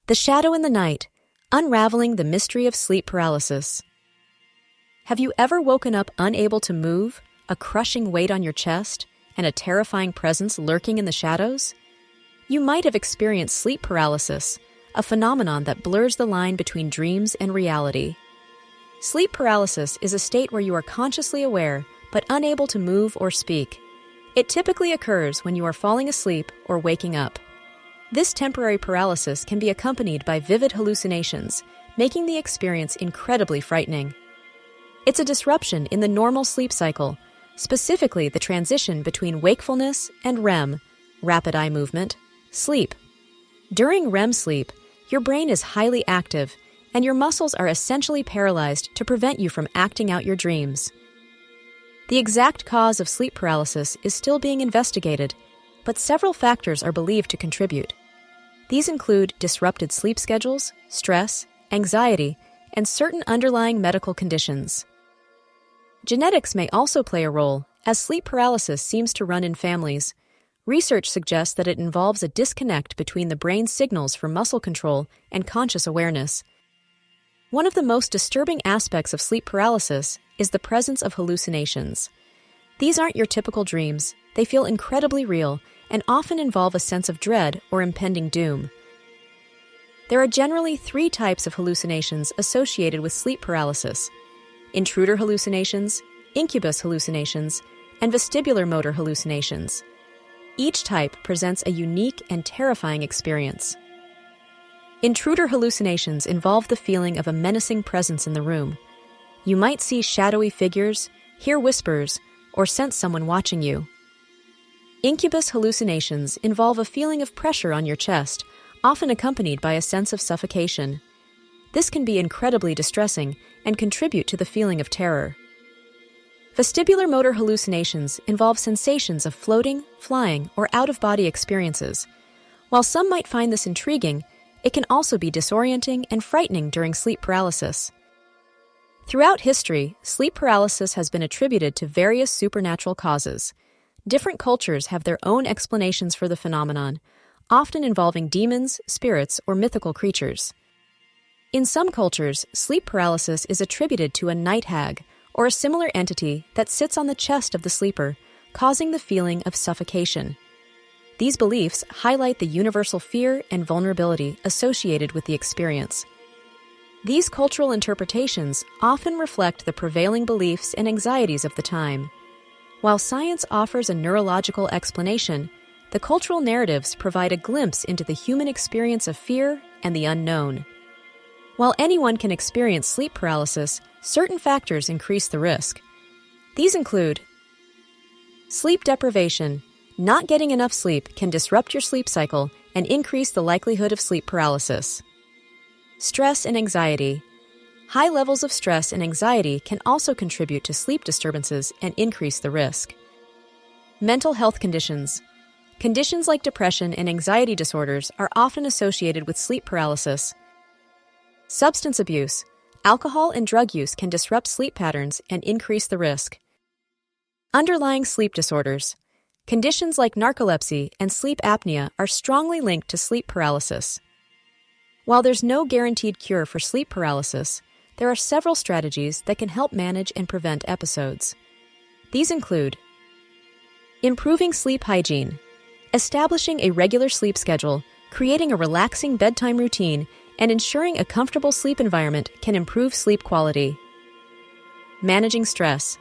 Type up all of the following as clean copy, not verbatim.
The Shadow in the Night, Unraveling the Mystery of Sleep Paralysis. Have you ever woken up unable to move, a crushing weight on your chest, and a terrifying presence lurking in the shadows? You might have experienced sleep paralysis, a phenomenon that blurs the line between dreams and reality. Sleep paralysis is a state where you are consciously aware but unable to move or speak. It typically occurs when you are falling asleep or waking up. This temporary paralysis can be accompanied by vivid hallucinations, making the experience incredibly frightening. It's a disruption in the normal sleep cycle, specifically the transition between wakefulness and REM, rapid eye movement, sleep. During REM sleep, your brain is highly active, and your muscles are essentially paralyzed to prevent you from acting out your dreams. The exact cause of sleep paralysis is still being investigated, but several factors are believed to contribute. These include disrupted sleep schedules, stress, anxiety, and certain underlying medical conditions. Genetics may also play a role, as sleep paralysis seems to run in families. Research suggests that it involves a disconnect between the brain's signals for muscle control and conscious awareness. One of the most disturbing aspects of sleep paralysis is the presence of hallucinations. These aren't your typical dreams. They feel incredibly real and often involve a sense of dread or impending doom. There are generally 3 types of hallucinations associated with sleep paralysis: intruder hallucinations, incubus hallucinations, and vestibular motor hallucinations. Each type presents a unique and terrifying experience. Intruder hallucinations involve the feeling of a menacing presence in the room. You might see shadowy figures, hear whispers, or sense someone watching you. Incubus hallucinations involve a feeling of pressure on your chest, often accompanied by a sense of suffocation. This can be incredibly distressing and contribute to the feeling of terror. Vestibular motor hallucinations involve sensations of floating, flying, or out-of-body experiences. While some might find this intriguing, it can also be disorienting and frightening during sleep paralysis. Throughout history, sleep paralysis has been attributed to various supernatural causes. Different cultures have their own explanations for the phenomenon, often involving demons, spirits, or mythical creatures. In some cultures, sleep paralysis is attributed to a night hag, or a similar entity that sits on the chest of the sleeper, causing the feeling of suffocation. These beliefs highlight the universal fear and vulnerability associated with the experience. These cultural interpretations often reflect the prevailing beliefs and anxieties of the time. While science offers a neurological explanation, the cultural narratives provide a glimpse into the human experience of fear and the unknown. While anyone can experience sleep paralysis, certain factors increase the risk. These include sleep deprivation. Not getting enough sleep can disrupt your sleep cycle and increase the likelihood of sleep paralysis. Stress and anxiety. High levels of stress and anxiety can also contribute to sleep disturbances and increase the risk. Mental health conditions. Conditions like depression and anxiety disorders are often associated with sleep paralysis. Substance abuse. Alcohol and drug use can disrupt sleep patterns and increase the risk. Underlying sleep disorders. Conditions like narcolepsy and sleep apnea are strongly linked to sleep paralysis. While there's no guaranteed cure for sleep paralysis, there are several strategies that can help manage and prevent episodes. These include improving sleep hygiene, establishing a regular sleep schedule, creating a relaxing bedtime routine, and ensuring a comfortable sleep environment can improve sleep quality. Managing stress.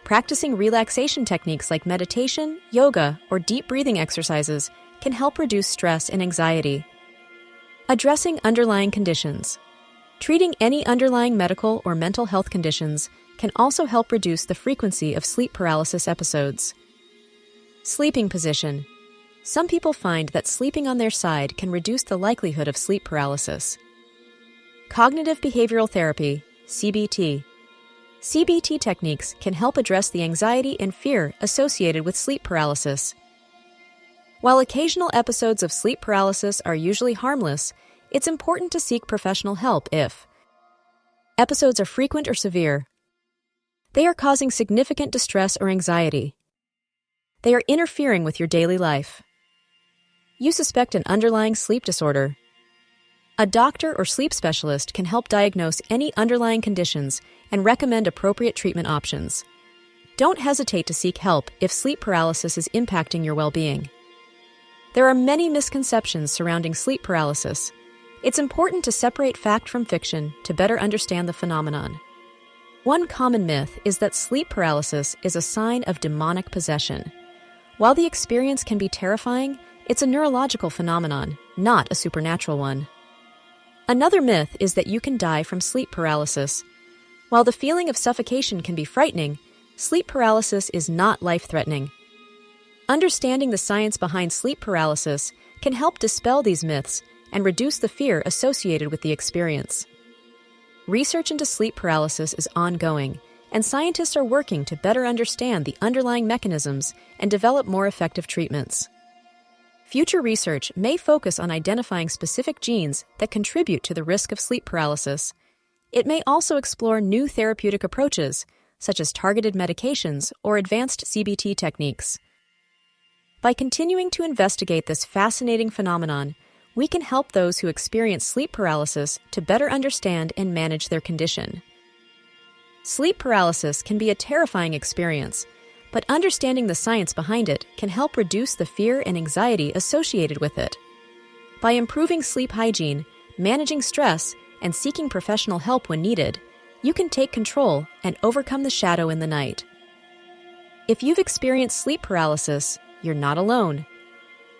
Practicing relaxation techniques like meditation, yoga, or deep breathing exercises can help reduce stress and anxiety. Addressing underlying conditions. Treating any underlying medical or mental health conditions can also help reduce the frequency of sleep paralysis episodes. Sleeping position. Some people find that sleeping on their side can reduce the likelihood of sleep paralysis. Cognitive behavioral therapy, CBT. CBT techniques can help address the anxiety and fear associated with sleep paralysis. While occasional episodes of sleep paralysis are usually harmless, it's important to seek professional help if episodes are frequent or severe, they are causing significant distress or anxiety, they are interfering with your daily life, you suspect an underlying sleep disorder, A doctor or sleep specialist can help diagnose any underlying conditions and recommend appropriate treatment options. Don't hesitate to seek help if sleep paralysis is impacting your well-being. There are many misconceptions surrounding sleep paralysis. It's important to separate fact from fiction to better understand the phenomenon. One common myth is that sleep paralysis is a sign of demonic possession. While the experience can be terrifying, it's a neurological phenomenon, not a supernatural one. Another myth is that you can die from sleep paralysis. While the feeling of suffocation can be frightening, sleep paralysis is not life-threatening. Understanding the science behind sleep paralysis can help dispel these myths and reduce the fear associated with the experience. Research into sleep paralysis is ongoing, and scientists are working to better understand the underlying mechanisms and develop more effective treatments. Future research may focus on identifying specific genes that contribute to the risk of sleep paralysis. It may also explore new therapeutic approaches, such as targeted medications or advanced CBT techniques. By continuing to investigate this fascinating phenomenon, we can help those who experience sleep paralysis to better understand and manage their condition. Sleep paralysis can be a terrifying experience, but understanding the science behind it can help reduce the fear and anxiety associated with it. By improving sleep hygiene, managing stress, and seeking professional help when needed, you can take control and overcome the shadow in the night. If you've experienced sleep paralysis, you're not alone.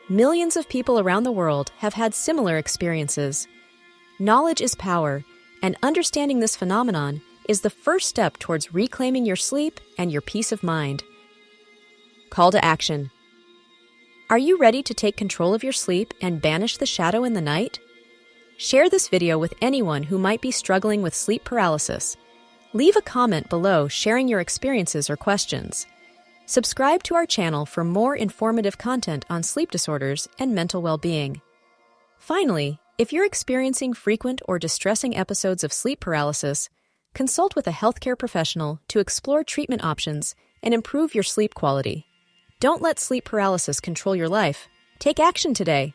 Millions of people around the world have had similar experiences. Knowledge is power, and understanding this phenomenon is the first step towards reclaiming your sleep and your peace of mind. Call to action. Are you ready to take control of your sleep and banish the shadow in the night? Share this video with anyone who might be struggling with sleep paralysis. Leave a comment below sharing your experiences or questions. Subscribe to our channel for more informative content on sleep disorders and mental well-being. Finally, if you're experiencing frequent or distressing episodes of sleep paralysis, consult with a healthcare professional to explore treatment options and improve your sleep quality. Don't let sleep paralysis control your life. Take action today.